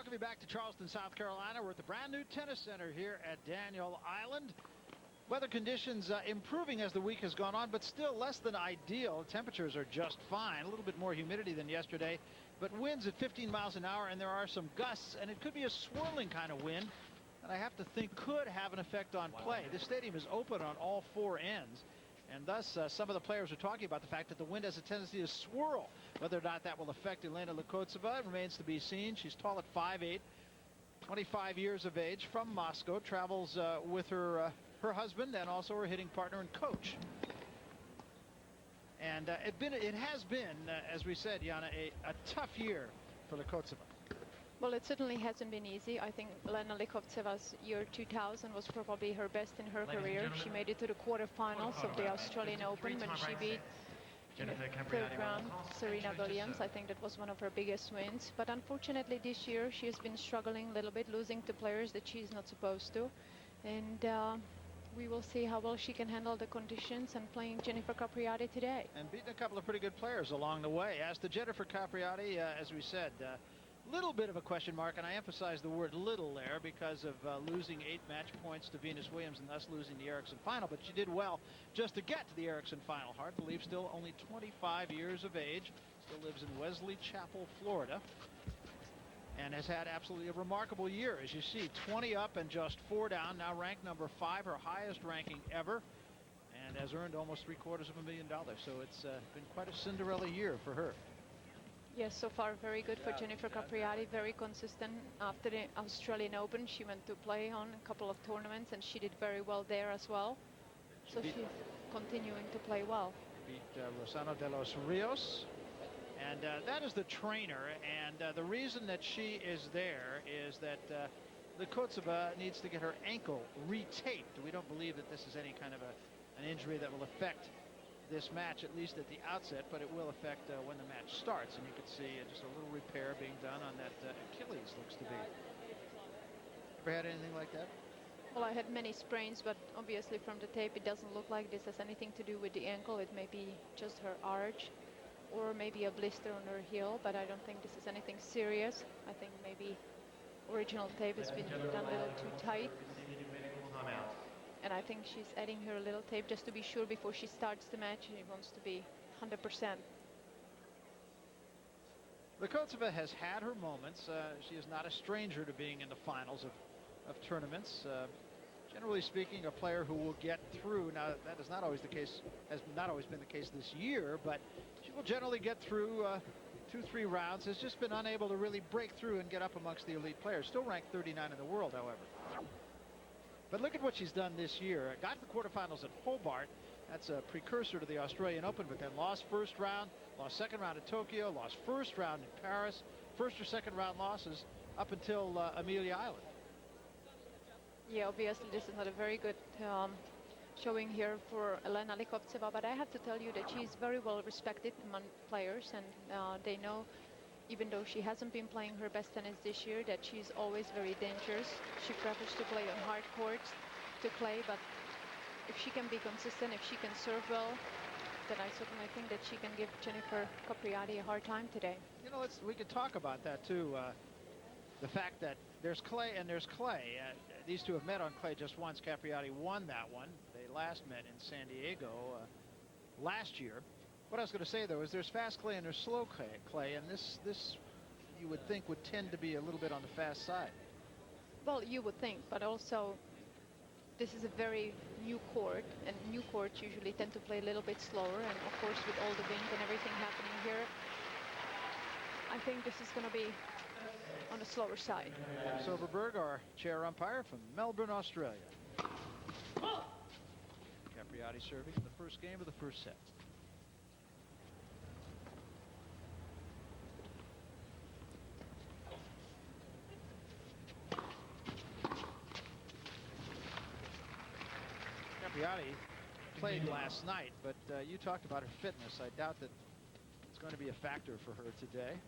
welcome you back to Charleston, South Carolina. We're at the brand new tennis center here at Daniel Island. Weather conditions improving as the week has gone on, but still less than ideal. Temperatures are just fine. A little bit more humidity than yesterday, but winds at 15 miles an hour, and there are some gusts, and it could be a swirling kind of wind that I have to think could have an effect on play. This stadium is open on all four ends, and thus some of the players are talking about the fact that the wind has a tendency to swirl. Whether or not that will affect Elena Likhovtseva remains to be seen. She's tall at 5'8", 25 years of age, from Moscow, travels with her husband and also her hitting partner and coach. And it has been, as we said, Jana, a tough year for Likhovtseva. Well, it certainly hasn't been easy. I think Elena Likhovtseva's year 2000 was probably her best in her career. She made it to the quarterfinals of the Australian Open when she beat third round Serena Williams. I think that was one of her biggest wins. But unfortunately this year she has been struggling a little bit, losing to players that she's not supposed to. And we will see how well she can handle the conditions and playing Jennifer Capriati today. And beating a couple of pretty good players along the way. As to Jennifer Capriati, as we said, little bit of a question mark, and I emphasize the word little there because of losing 8 match points to Venus Williams and thus losing the Ericsson final. But she did well just to get to the Ericsson final. Hard to believe, still only 25 years of age, still lives in Wesley Chapel, Florida, and has had absolutely a remarkable year. As you see, 20 up and just 4 down, now ranked number 5, her highest ranking ever, and has earned almost $750,000. So it's been quite a Cinderella year for her. Yes, so far very good for Jennifer Capriati, very consistent. After the Australian Open, she went to play on a couple of tournaments, and she did very well there as well. So she's continuing to play well. Beat Rosano de los Rios, and that is the trainer. And the reason that she is there is that Likhovtseva needs to get her ankle retaped. We don't believe that this is any kind of an injury that will affect this match, at least at the outset, but it will affect when the match starts. And you can see just a little repair being done on that Achilles, looks to be. Ever had anything like that? Well, I had many sprains, but obviously from the tape it doesn't look like this has anything to do with the ankle. It may be just her arch or maybe a blister on her heel, but I don't think this is anything serious. I think maybe original tape has been done a little too tight. And I think she's adding her a little tape just to be sure before she starts the match. She wants to be 100%. Likhovtseva has had her moments. She is not a stranger to being in the finals of tournaments. Generally speaking, a player who will get through. Now, that is not always the case, has not always been the case this year, but she will generally get through 2-3 rounds. Has just been unable to really break through and get up amongst the elite players. Still ranked 39 in the world, however. But look at what she's done this year. Got to the quarterfinals at Hobart. That's a precursor to the Australian Open, but then lost first round, lost second round at Tokyo, lost first round in Paris, first or second round losses up until Amelia Island. Yeah, obviously this is not a very good showing here for Elena Likhovtseva, but I have to tell you that she's very well respected among players, and they know, even though she hasn't been playing her best tennis this year, that she's always very dangerous. She prefers to play on hard courts to play, but if she can be consistent, if she can serve well, then I certainly think that she can give Jennifer Capriati a hard time today. You know, we could talk about that too. The fact that there's clay and there's clay. These two have met on clay just once. Capriati won that one. They last met in San Diego last year. What I was going to say, though, is there's fast clay and there's slow clay, and this you would think would tend to be a little bit on the fast side. Well, you would think, but also this is a very new court, and new courts usually tend to play a little bit slower, and of course with all the wind and everything happening here, I think this is going to be on the slower side. Soberberg, our chair umpire from Melbourne, Australia. Capriati serving in the first game of the first set. Capriati played last night, but you talked about her fitness. I doubt that it's going to be a factor for her today.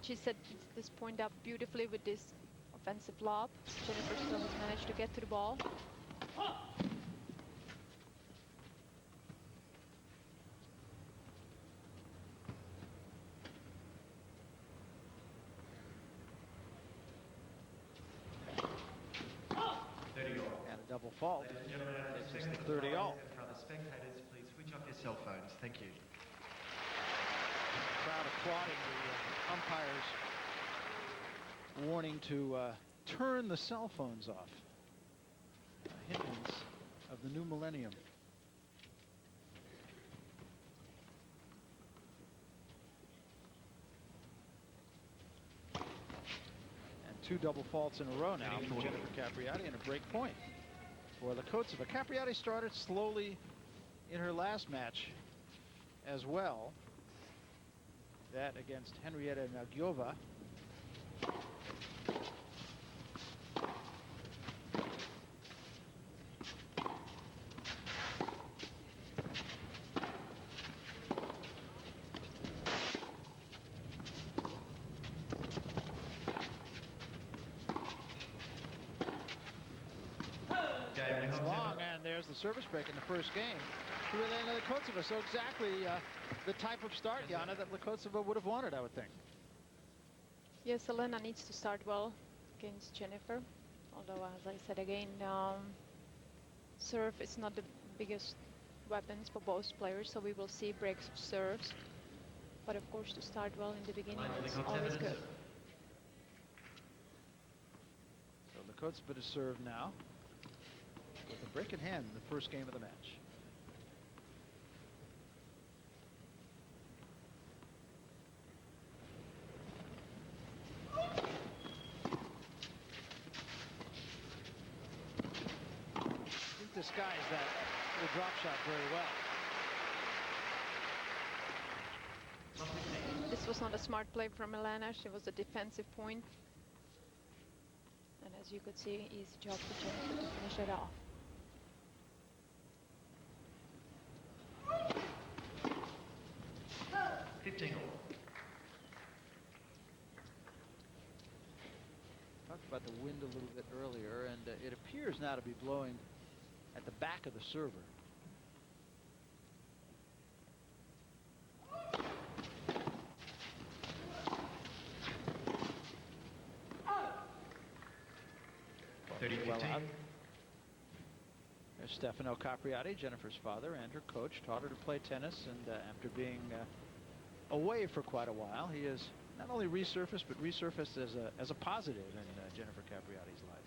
she set this point up beautifully with this offensive lob. Jennifer still has managed to get to the ball. And a double fault. Takes us to 30-all. The spectators, please switch off your cell phones. Thank you. Crowd applauding the umpires warning to turn the cell phones off. A hindrance of the new millennium. And 2 double faults in a row now for Jennifer Capriati, and a break point for Likhovtseva. Capriati started slowly in her last match as well. That against Henrietta Nagyova. It's long, and there's the service break in the first game to Elena Likhovtseva. So exactly the type of start, Jana, that Likhovtseva would have wanted, I would think. Yes, Elena needs to start well against Jennifer. Although, as I said again, serve is not the biggest weapons for both players, so we will see breaks of serves. But of course, to start well in the beginning is always good. So Likhovtseva to serve now, with a break in hand in the first game of the match. Disguise that little drop shot very well. This was not a smart play from Elena. She was a defensive point. And as you could see, easy job for Jennifer to finish it off. Talked about the wind a little bit earlier, and it appears now to be blowing at the back of the server. Well out. There's Stefano Capriati, Jennifer's father, and her coach. Taught her to play tennis, and after being away for quite a while, he has not only resurfaced, but resurfaced as a positive in Jennifer Capriati's life.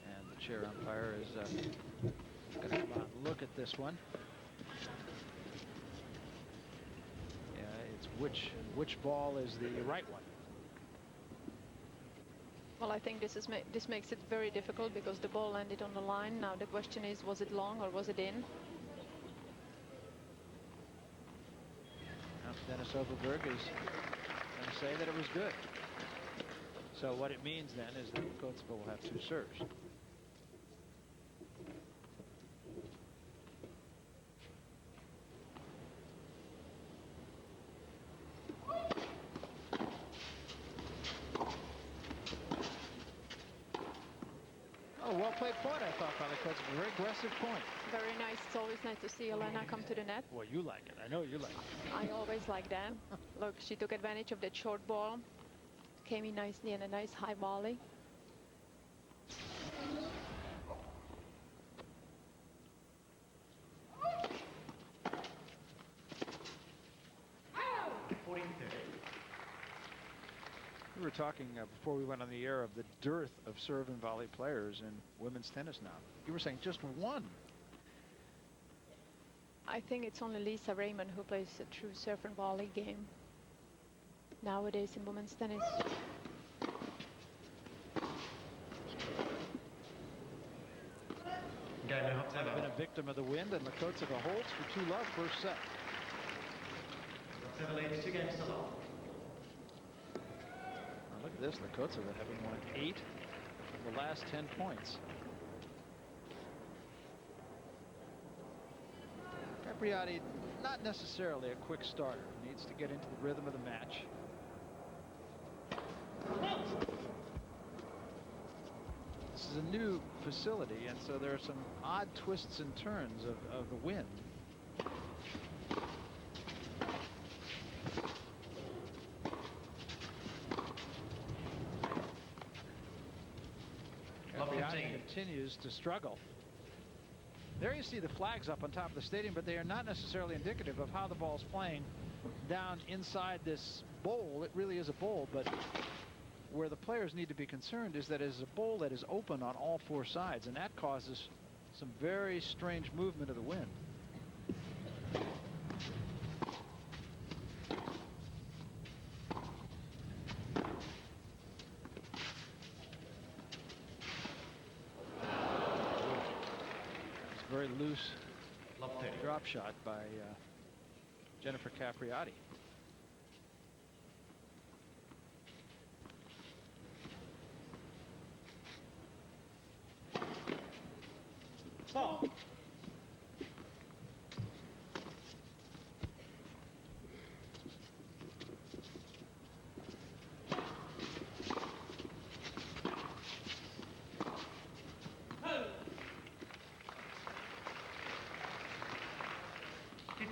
And the chair umpire is going to come out and look at this one. Yeah, it's which ball is the right one. Well, I think this makes it very difficult because the ball landed on the line. Now the question is, was it long or was it in? Now Dennis Overberg is going to say that it was good. So what it means then is that Likhovtseva will have 2 serves. Oh, well played point, I thought, by Likhovtseva. Very aggressive point. Very nice. It's always nice to see Elena come to the net. Well, you like it. I know you like it. I always like that. Look, she took advantage of that short ball. Came in nicely and a nice high volley. We were talking before we went on the air of the dearth of serve and volley players in women's tennis now. You were saying just one. I think it's only Lisa Raymond who plays a true serve and volley game nowadays in women's tennis. I've been a victim of the wind, and Likhovtseva holds for 2-love first set. Look at this. Likhovtseva having won 8 of the last 10 points. Capriati, not necessarily a quick starter. Needs to get into the rhythm of the match. This is a new facility, and so there are some odd twists and turns of the wind. Capriati continues to struggle. There you see the flags up on top of the stadium, but they are not necessarily indicative of how the ball's playing down inside this bowl. It really is a bowl, but where the players need to be concerned is that it is a bowl that is open on all 4 sides, and that causes some very strange movement of the wind. Very loose drop shot by Jennifer Capriati. Ball.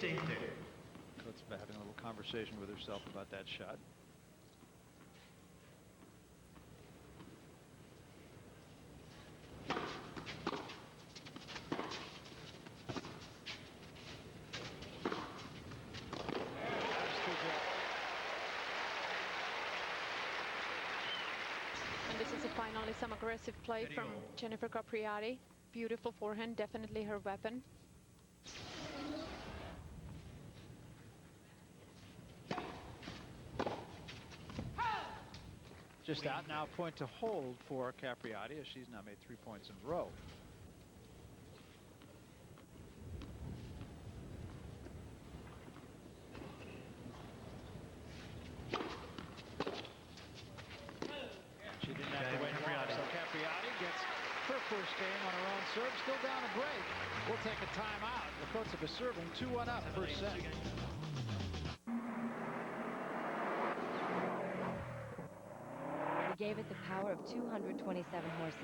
Likhovtseva having a little conversation with herself about that shot. And this is finally some aggressive play from Jennifer Capriati. Beautiful forehand, definitely her weapon. Just out now, point to hold for Capriati, as she's now made 3 points in a row. She didn't have to wait long, so Capriati gets her first game on her own serve. Still down a break. We'll take a timeout. Likhovtseva serving 2-1 up, first set. We gave it the power of 227 horses.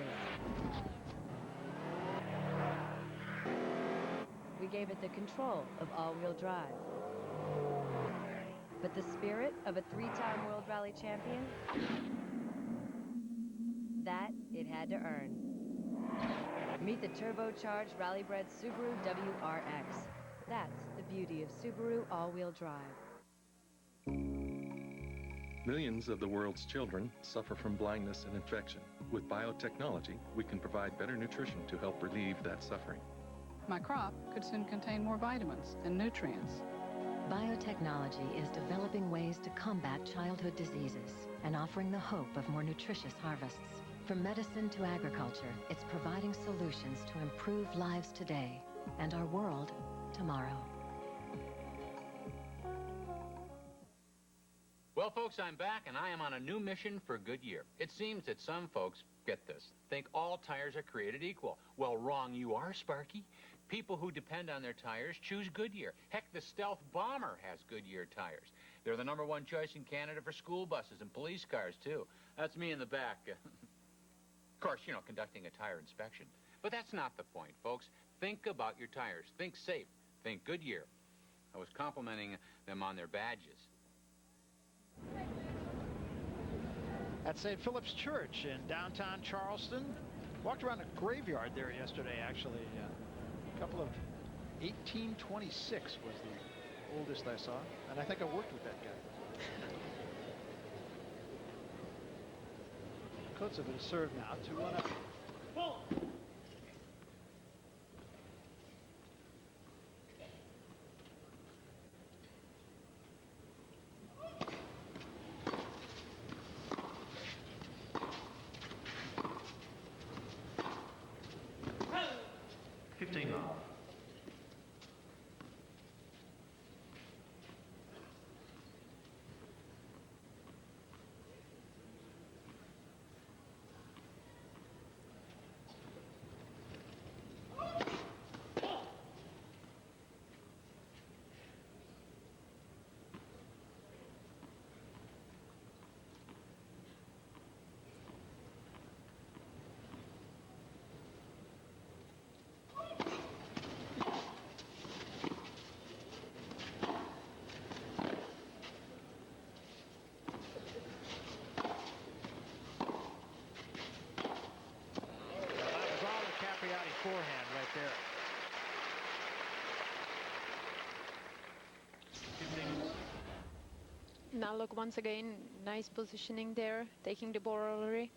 We gave it the control of all-wheel drive. But the spirit of a 3-time World Rally champion? That it had to earn. Meet the turbocharged rally-bred Subaru WRX. That's the beauty of Subaru all-wheel drive. Millions of the world's children suffer from blindness and infection. With biotechnology, we can provide better nutrition to help relieve that suffering. My crop could soon contain more vitamins and nutrients. Biotechnology is developing ways to combat childhood diseases and offering the hope of more nutritious harvests. From medicine to agriculture, it's providing solutions to improve lives today and our world tomorrow. Well, folks, I'm back, and I am on a new mission for Goodyear. It seems that some folks, get this, think all tires are created equal. Well, wrong you are, Sparky. People who depend on their tires choose Goodyear. Heck, the Stealth Bomber has Goodyear tires. They're the #1 choice in Canada for school buses and police cars, too. That's me in the back. Of course, you know, conducting a tire inspection. But that's not the point, folks. Think about your tires. Think safe. Think Goodyear. I was complimenting them on their badges. At St. Philip's Church in downtown Charleston. Walked around a graveyard there yesterday, actually. A couple of 1826 was the oldest I saw, and I think I worked with that guy. Likhovtseva to serve now, 2-1 up. Now look, once again, nice positioning there, taking the ball early.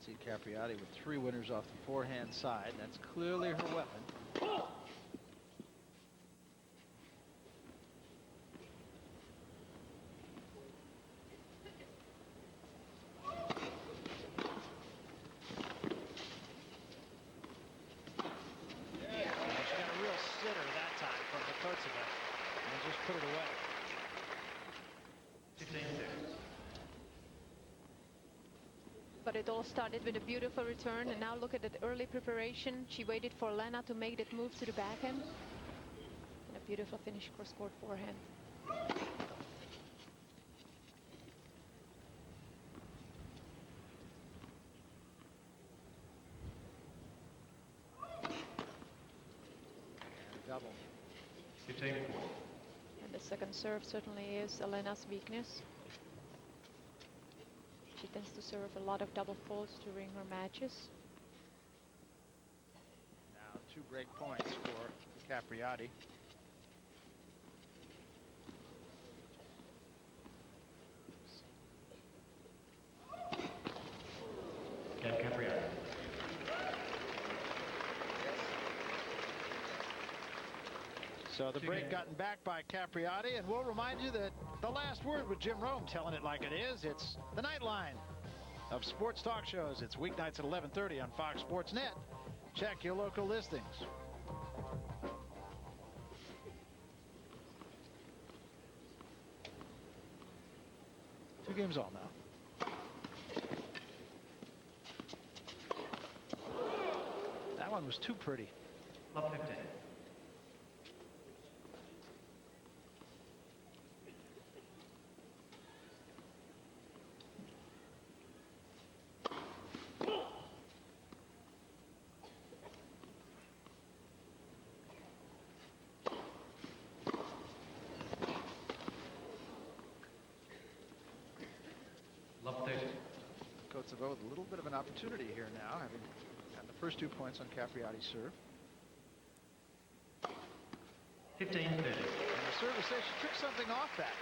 See Capriati with 3 winners off the forehand side. That's clearly her weapon. Put it away. 15-6. But it all started with a beautiful return, and now look at that early preparation. She waited for Elena to make that move to the backhand. And a beautiful finish cross-court forehand. Double. 15-4. The second serve certainly is Elena's weakness. She tends to serve a lot of double faults during her matches. Now 2 break points for Capriati. Capriati. So the break gotten back by Capriati, and we'll remind you that the last word with Jim Rome telling it like it is. It's the Nightline of sports talk shows. It's weeknights at 11:30 on Fox Sports Net. Check your local listings. Two games all now. That one was too pretty. Love 15. Likhovtseva with a little bit of an opportunity here now, having gotten the first 2 points on Capriati's serve. 15-30. And the service says she took something off that.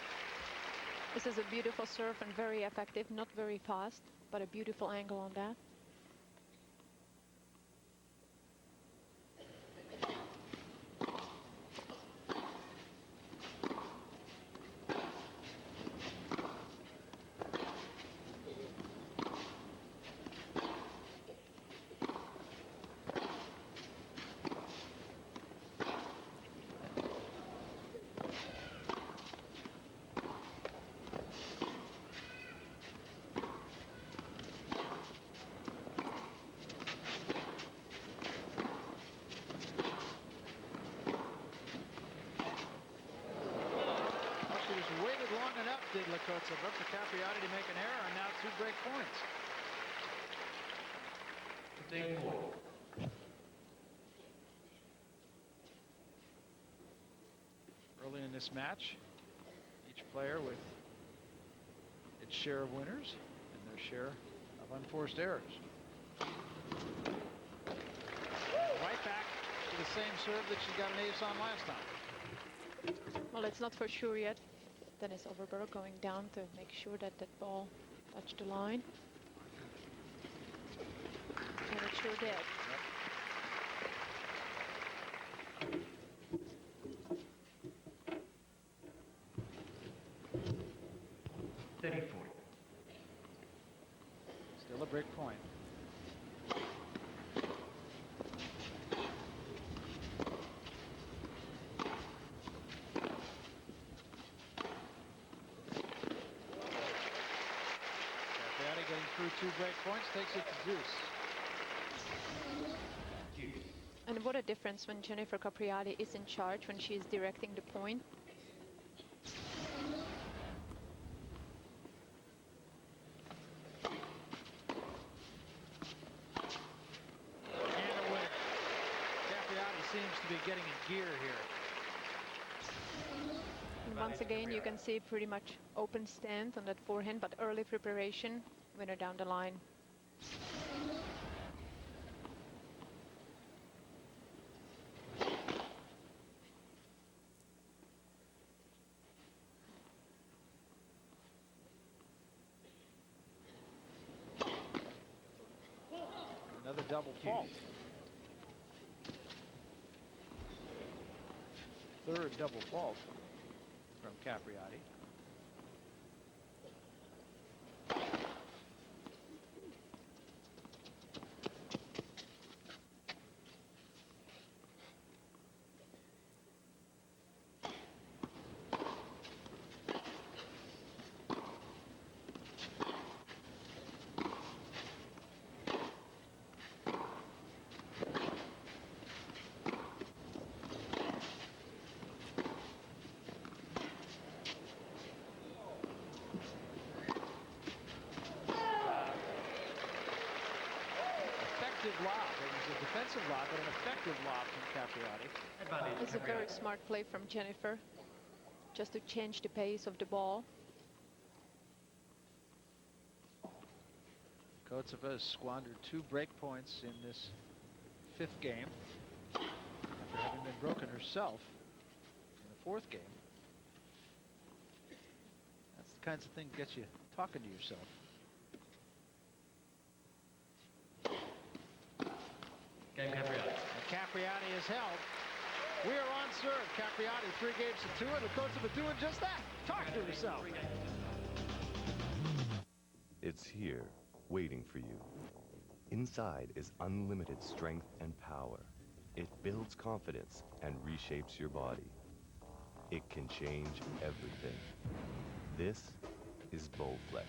This is a beautiful serve and very effective, not very fast, but a beautiful angle on that. Did Likhovtseva for Capriati to make an error, and now 2 break points. 15-4. Early in this match, each player with its share of winners and their share of unforced errors. Right back to the same serve that she got an ace on last time. Well, it's not for sure yet. Dennis Overberg going down to make sure that that ball touched the line. And it sure did. Yep. 30-40. Still a break point. Through 2 break points, takes it to deuce. And what a difference when Jennifer Capriati is in charge, when she is directing the point. And a winner. Capriati seems to be getting in gear here. And once again, you can see pretty much open stand on that forehand, but early preparation. Winner down the line. double fault. Third double fault from Capriati. Lob. It was a defensive lob, but an effective lob from Capriati. Advantage. It's a very smart play from Jennifer, just to change the pace of the ball. Likhovtseva has squandered 2 break points in this 5th game after having been broken herself in the 4th game. That's the kinds of thing that gets you talking to yourself. Game Capriati. And Capriati is held. We are on serve. Capriati 3 games to 2, and Likhovtseva doing just that. Talk to herself. It's here, waiting for you. Inside is unlimited strength and power. It builds confidence and reshapes your body. It can change everything. This is Bowflex,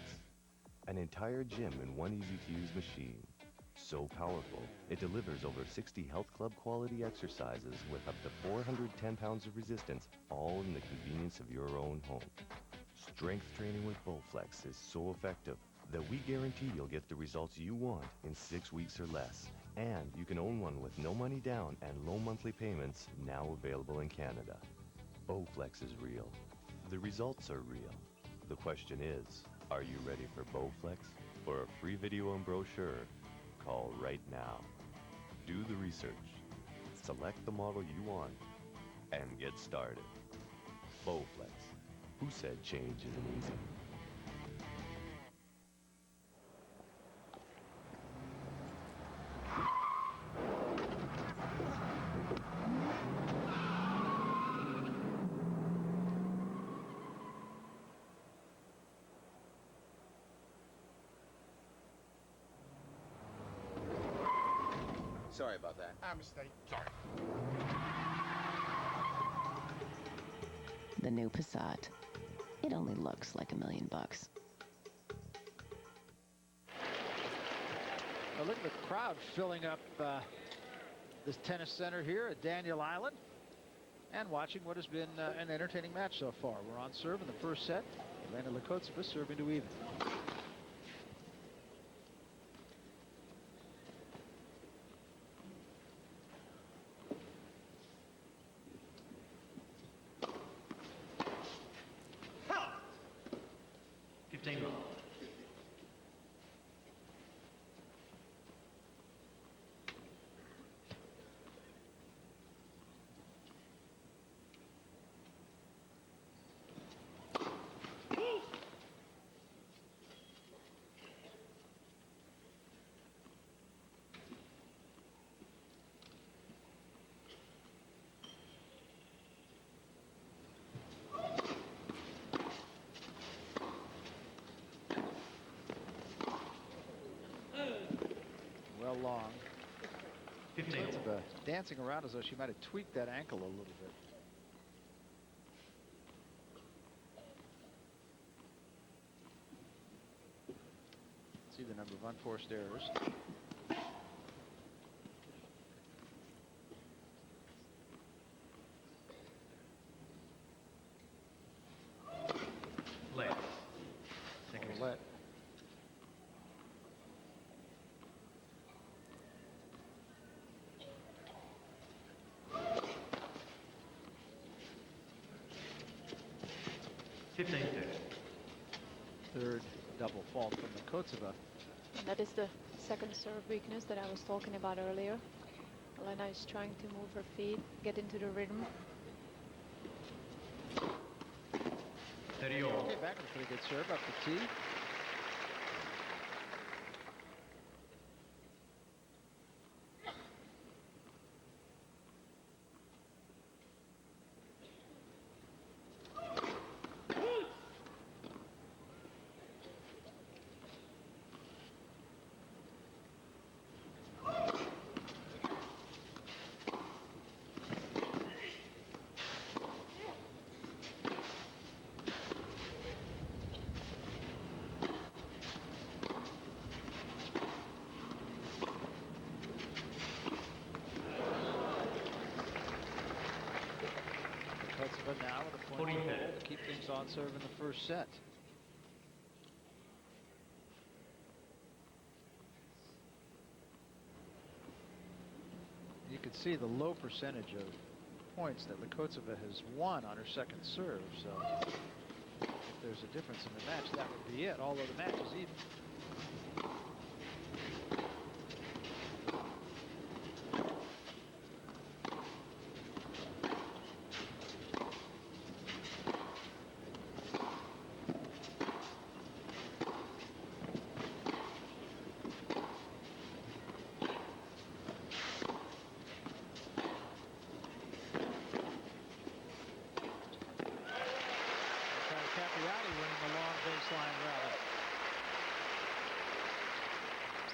an entire gym in one easy-to-use machine. So powerful, it delivers over 60 health club quality exercises with up to 410 pounds of resistance, all in the convenience of your own home. Strength training with Bowflex is so effective that we guarantee you'll get the results you want in 6 weeks or less. And you can own one with no money down and low monthly payments, now available in Canada. Bowflex is real. The results are real. The question is, are you ready for Bowflex? For a free video and brochure, call right now. Do the research, select the model you want, and get started. Bowflex. Who said change isn't easy? Sorry about that. Our mistake. Sorry. The new Passat. It only looks like $1 million. Now look at the crowd filling up this tennis center here at Daniel Island and watching what has been an entertaining match so far. We're on serve in the first set. Elena Likhovtseva serving to even. Long. 15. Likhovtseva dancing around as though she might have tweaked that ankle a little bit. See the number of unforced errors. Let. Second Let. Third double fault from Likhovtseva. And that is the second serve weakness that I was talking about earlier. Elena is trying to move her feet, get into the rhythm. 30 all. Okay, back with a pretty good serve up the tee. Likhovtseva now with a point 40 goal to keep things on serve in the first set. You can see the low percentage of points that Likhovtseva has won on her second serve. So if there's a difference in the match, that would be it, although the match is even. Capriati winning the long baseline rally.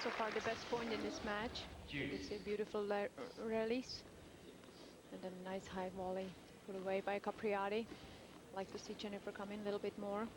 So far the best point in this match. It's a beautiful rallies. And then a nice high volley put away by Capriati. Like to see Jennifer come in a little bit more.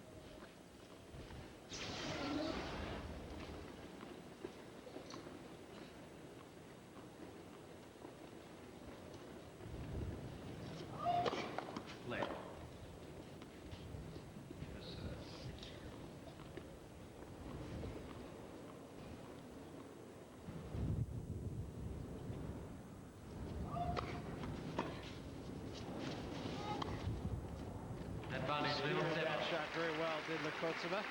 Shot very well, did Likhovtseva.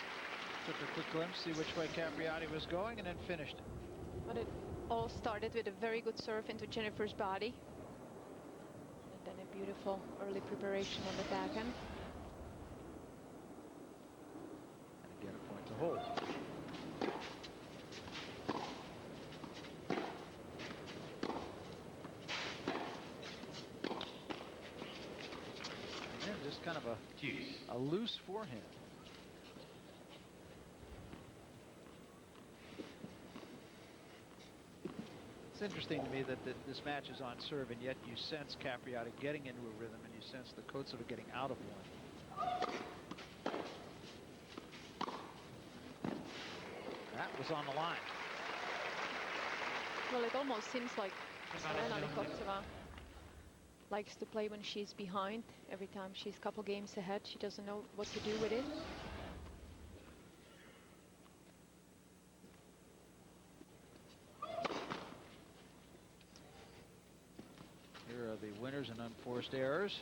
Took a quick glimpse, see which way Capriati was going, and then finished it. But it all started with a very good serve into Jennifer's body. And then a beautiful early preparation on the backhand. And again, a point to hold. Just kind of a loose forehand. It's interesting to me that this match is on serve, and yet you sense Capriati getting into a rhythm, and you sense Likhovtseva getting out of one. That was on the line. Well, it almost seems like Elena Likhovtseva likes to play when she's behind. Every time she's a couple games ahead, she doesn't know what to do with it. Here are the winners and unforced errors.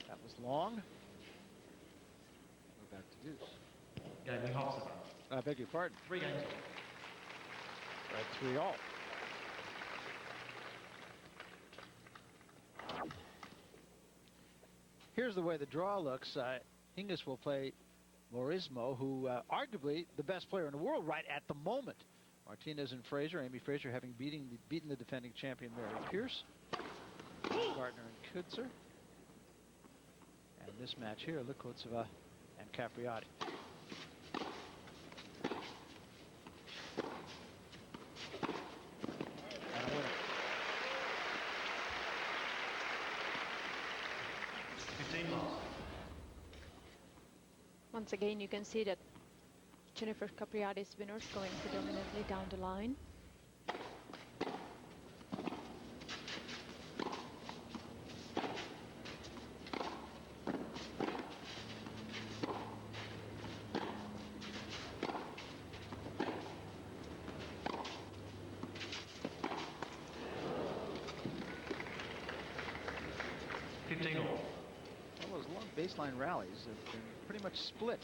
That was long. We're back to deuce. I beg your pardon. 3 games. Right, 3-all. Here's the way the draw looks. Hingis will play Morismo, who arguably the best player in the world right at the moment. Martinez and Fraser, Amy Fraser having beaten the defending champion Mary Pierce. Gardner and Kutzer. And this match here, Likhovtseva and Capriati. Once again, you can see that Jennifer Capriati's winners going predominantly down the line. All those long baseline rallies have been pretty much split.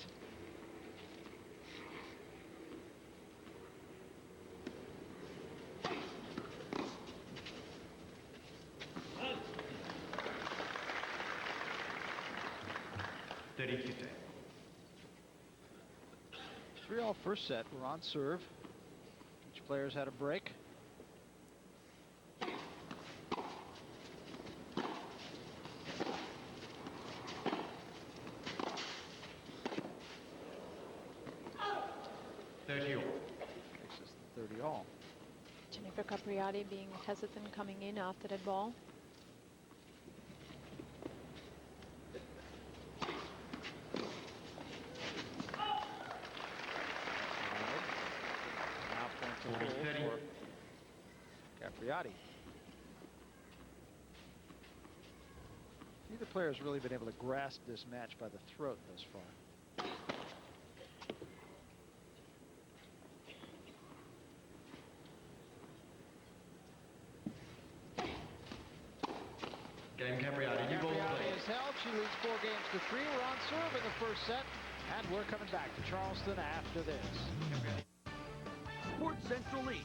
Three-all first set. We're on serve. Each player's had a break. Jennifer Capriati being hesitant coming in after that ball. pull 30. for Capriati. Neither player has really been able to grasp this match by the throat thus far. Game Capriati. New ball Capriati played. is held. She leads 4 games to 3. We're on serve in the first set, and we're coming back to Charleston after this. Sports Central East